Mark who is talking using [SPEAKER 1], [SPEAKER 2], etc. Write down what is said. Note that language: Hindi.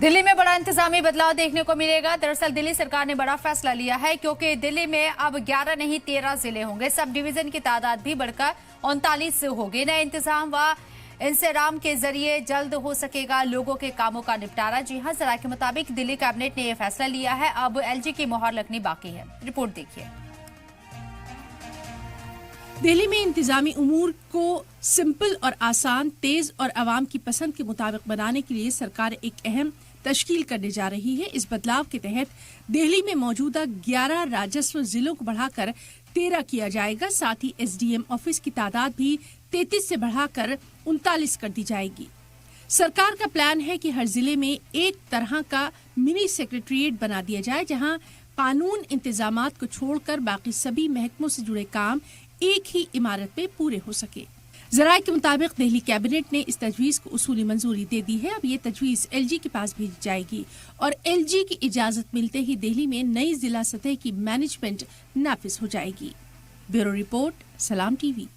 [SPEAKER 1] दिल्ली में बड़ा इंतजामी बदलाव देखने को मिलेगा। दरअसल दिल्ली सरकार ने बड़ा फैसला लिया है क्योंकि दिल्ली में अब 11 नहीं 13 जिले होंगे। सब डिवीजन की तादाद भी बढ़कर 39 होगी। नए इंतजाम व इंसराम के जरिए जल्द हो सकेगा लोगों के कामों का निपटारा। जी हां, जरा के मुताबिक दिल्ली कैबिनेट ने यह फैसला लिया है। अब एलजी की मोहर लगनी बाकी है। रिपोर्ट देखिए।
[SPEAKER 2] दिल्ली में इंतजामी उमूर को सिंपल और आसान, तेज और आवाम की पसंद के मुताबिक बनाने के लिए सरकार एक अहम तश्कील करने जा रही है। इस बदलाव के तहत दिल्ली में मौजूदा 11 राजस्व जिलों को बढ़ाकर 13 किया जाएगा। साथ ही एसडीएम ऑफिस की तादाद भी 33 से बढ़ाकर 39 कर दी जाएगी। सरकार का प्लान है कि हर जिले में एक तरह का मिनी सेक्रेटेरिएट बना दिया जाए, जहां कानून इंतजामात को छोड़कर बाकी सभी महकमों से जुड़े काम एक ही इमारत में पूरे हो सके। जराये के मुताबिक दिल्ली कैबिनेट ने इस तजवीज को उसूली मंजूरी दे दी है। अब ये तजवीज एलजी के पास भेजी जाएगी और एलजी की इजाजत मिलते ही दिल्ली में नई जिला सतह की मैनेजमेंट नाफिज हो जाएगी। ब्यूरो रिपोर्ट, सलाम टीवी।